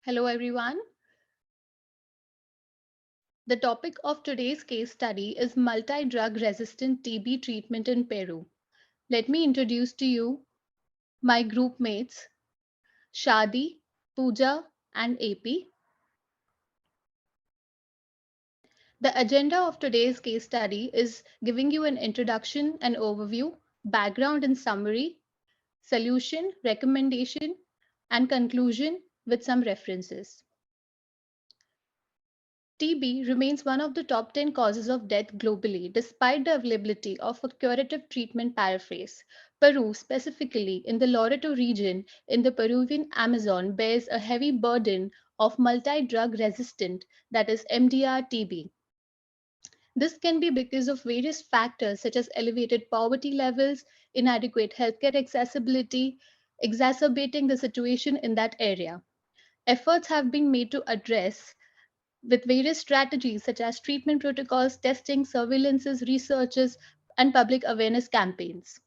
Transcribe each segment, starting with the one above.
Hello, everyone. The topic of today's case study is multi drug resistant TB treatment in Peru. Let me introduce to you my group mates, Shadi, Pooja, and AP. The agenda of today's case study is giving you an introduction and overview, background and summary, solution, recommendation, and conclusion with some references. TB remains one of the top 10 causes of death globally, despite the availability of a curative treatment paraphrase. Peru, specifically in the Loreto region in the Peruvian Amazon, bears a heavy burden of multi drug resistant, that is, MDR TB. This can be because of various factors such as elevated poverty levels, inadequate healthcare accessibility, exacerbating the situation in that area. Efforts have been made to address with various strategies such as treatment protocols, testing, surveillances, researches, and public awareness campaigns.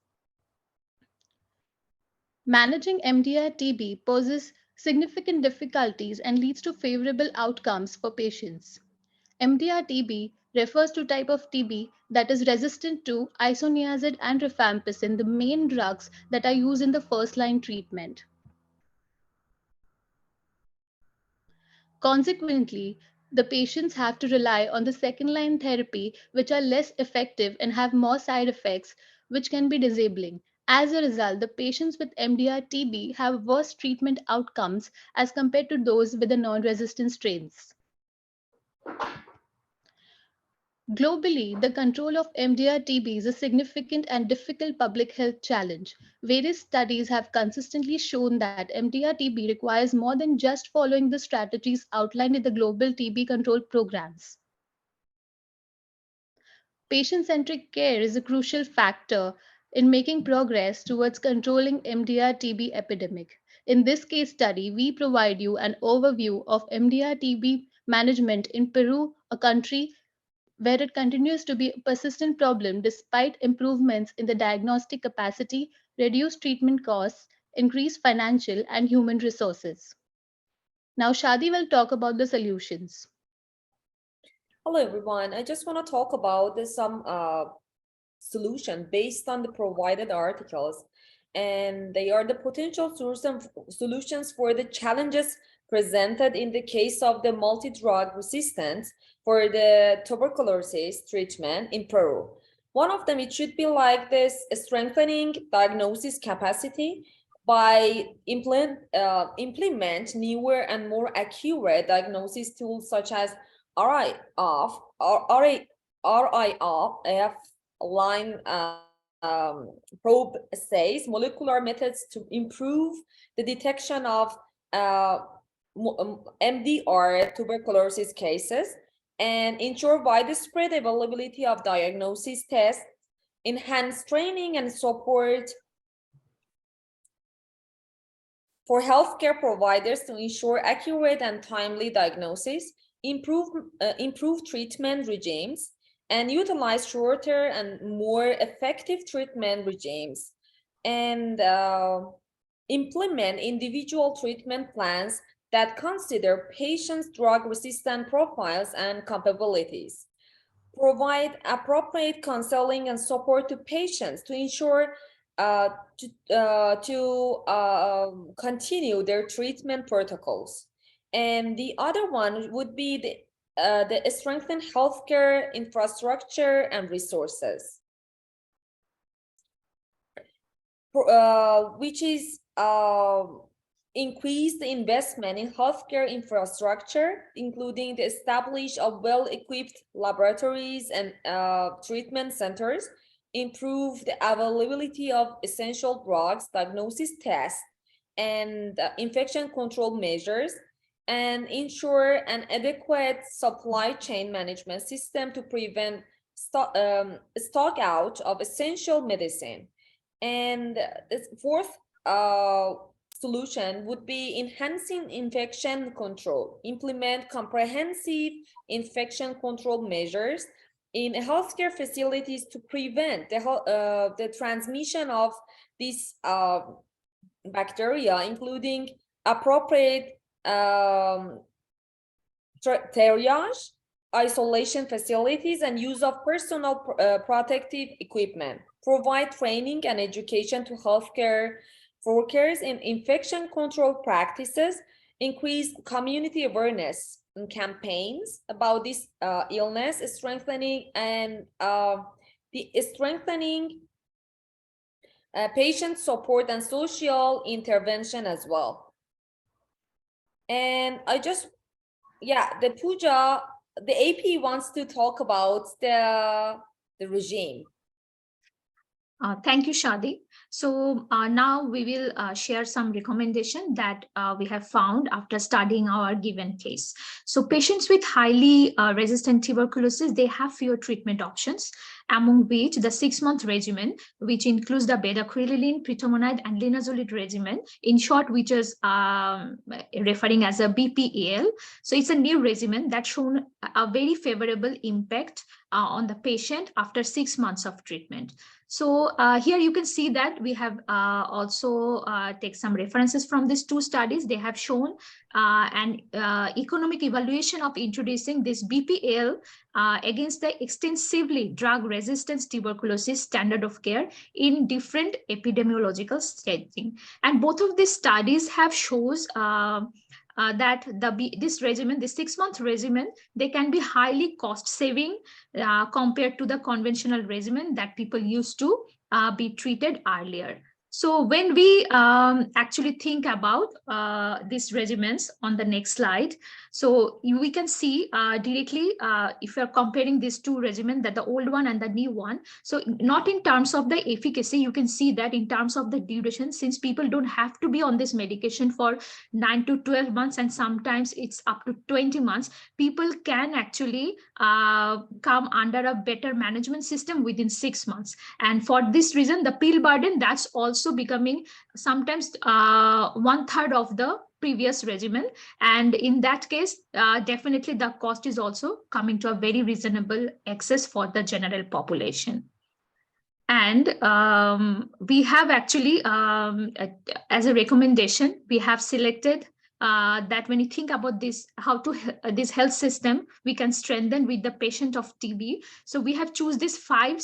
Managing MDR TB poses significant difficulties and leads to favorable outcomes for patients. MDR TB refers to type of TB that is resistant to isoniazid and rifampicin, the main drugs that are used in the first line treatment. Consequently, the patients have to rely on the second line therapy, which are less effective and have more side effects, which can be disabling. As a result, the patients with MDR TB have worse treatment outcomes as compared to those with the non resistant strains. Globally, the control of MDR TB is a significant and difficult public health challenge. Various studies have consistently shown that MDR TB requires more than just following the strategies outlined in the global TB control programs. Patient centric care is a crucial factor in making progress towards controlling MDR TB epidemic. In this case study, we provide you an overview of MDR TB management in Peru, a country where it continues to be a persistent problem despite improvements in the diagnostic capacity, reduced treatment costs, increased financial and human resources. Now, Shadi will talk about the solutions. Hello, everyone. I just want to talk about some solution based on the provided articles, and they are the potential solutions for the challenges presented in the case of the multi-drug resistance for the tuberculosis treatment in Peru. One of them, it should be like this: strengthening diagnosis capacity by implement newer and more accurate diagnosis tools such as RIF line probe assays, molecular methods to improve the detection of MDR tuberculosis cases and ensure widespread availability of diagnosis tests, enhance training and support for healthcare providers to ensure accurate and timely diagnosis, improve treatment regimes, and utilize shorter and more effective treatment regimes, and implement individual treatment plans that consider patients' drug-resistant profiles and capabilities. Provide appropriate counseling and support to patients to ensure to continue their treatment protocols. And the other one would be the strengthened healthcare infrastructure and resources, which is increased investment in healthcare infrastructure, including the establish of well-equipped laboratories and treatment centers, improve the availability of essential drugs, diagnosis tests, and infection control measures, and ensure an adequate supply chain management system to prevent stock out of essential medicine. And the fourth solution would be enhancing infection control, implement comprehensive infection control measures in healthcare facilities to prevent the transmission of these bacteria, including appropriate triage, isolation facilities, and use of personal protective equipment. Provide training and education to healthcare workers in infection control practices. Increase community awareness and campaigns about this illness, strengthening patient support and social intervention as well. And the Pooja, the AP wants to talk about the regime. Thank you, Shadi. So now we will share some recommendation that we have found after studying our given case. So patients with highly resistant tuberculosis, they have fewer treatment options, among which the 6-month regimen, which includes the bedaquiline, pretomanide, and linezolid regimen, in short, which is referring as a BPAL. So it's a new regimen that's shown a very favorable impact on the patient after 6 months of treatment. So here you can see that we have also take some references from these 2 studies. They have shown an economic evaluation of introducing this BPL against the extensively drug-resistant tuberculosis standard of care in different epidemiological setting. And both of these studies have shows that this regimen, the 6-month regimen, they can be highly cost-saving compared to the conventional regimen that people used to be treated earlier. So when we actually think about these regimens on the next slide, so we can see directly if you're comparing these 2 regimens, that the old one and the new one. So not in terms of the efficacy, you can see that in terms of the duration, since people don't have to be on this medication for 9 to 12 months, and sometimes it's up to 20 months, people can actually come under a better management system within 6 months. And for this reason, the pill burden, that's also becoming sometimes 1/3 of the previous regimen. And in that case, definitely the cost is also coming to a very reasonable access for the general population. And we have actually, as a recommendation, we have selected that when you think about this, how to this health system, we can strengthen with the patient of TB. So we have choose these 5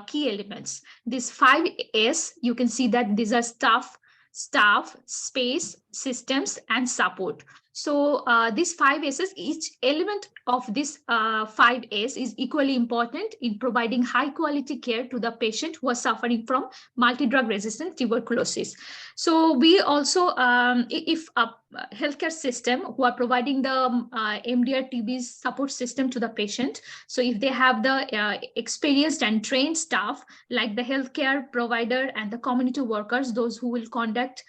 key elements. These 5 S, you can see that these are staff, space, systems, and support. So these 5 S's, each element of this 5 S is equally important in providing high quality care to the patient who are suffering from multi-drug resistant tuberculosis. So we also, if a healthcare system who are providing the MDR TB support system to the patient, so if they have the experienced and trained staff like the healthcare provider and the community workers, those who will conduct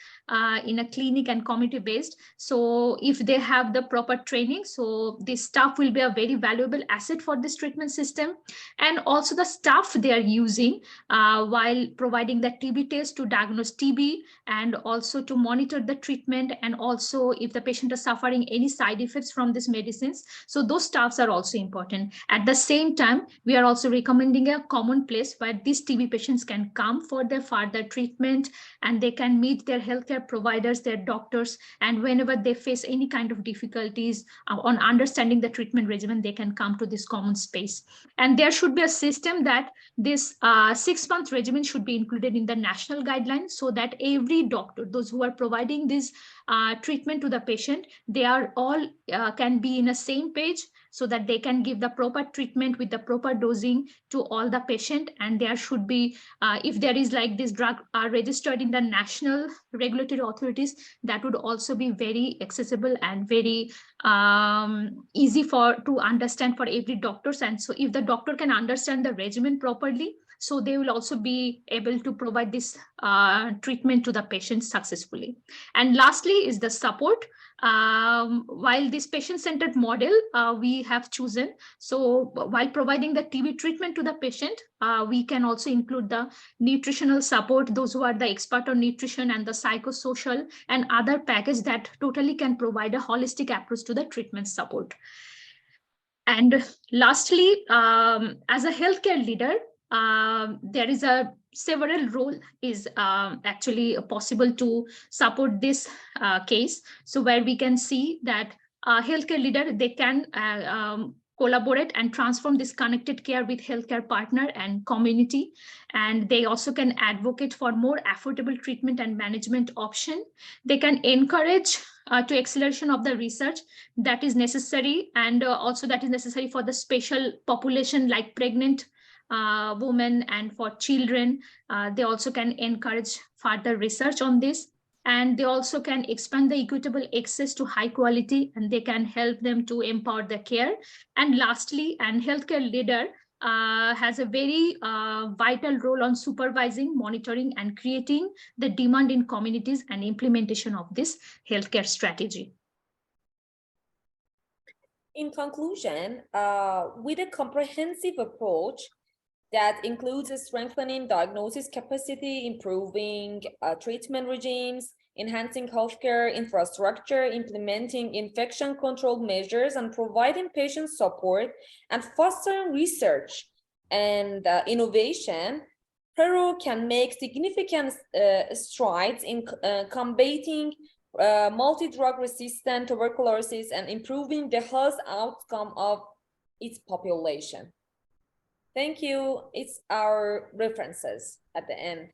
in a clinic and community based. So if they have the proper training, so this staff will be a very valuable asset for this treatment system. And also the staff they are using while providing the TB test to diagnose TB, and also to monitor the treatment, and also if the patient is suffering any side effects from these medicines. So those staffs are also important. At the same time, we are also recommending a common place where these TB patients can come for their further treatment, and they can meet their healthcare providers, their doctors, and whenever they face any kind of difficulties on understanding the treatment regimen, they can come to this common space. And there should be a system that this 6-month regimen should be included in the national guidelines, so that every doctor, those who are providing this treatment to the patient, they are all can be in the same page, so that they can give the proper treatment with the proper dosing to all the patient. And there should be, if there is like this drug are registered in the national regulatory authorities, that would also be very accessible and very easy to understand for every doctors. And so if the doctor can understand the regimen properly, so they will also be able to provide this treatment to the patient successfully. And lastly is the support. While this patient-centered model we have chosen, so while providing the TB treatment to the patient, we can also include the nutritional support, those who are the expert on nutrition, and the psychosocial and other package that totally can provide a holistic approach to the treatment support. And lastly, as a healthcare leader, there is a several role is actually possible to support this case. So where we can see that healthcare leader, they can collaborate and transform this connected care with healthcare partner and community. And they also can advocate for more affordable treatment and management option. They can encourage to acceleration of the research that is necessary, and also that is necessary for the special population like pregnant women and for children. They also can encourage further research on this, and they also can expand the equitable access to high quality, and they can help them to empower the care. And lastly, and healthcare leader has a very vital role on supervising, monitoring, and creating the demand in communities and implementation of this healthcare strategy. In conclusion, with a comprehensive approach that includes strengthening diagnosis capacity, improving treatment regimes, enhancing healthcare infrastructure, implementing infection control measures, and providing patient support, and fostering research and innovation, Peru can make significant strides in combating multi-drug resistant tuberculosis and improving the health outcome of its population. Thank you. It's our references at the end.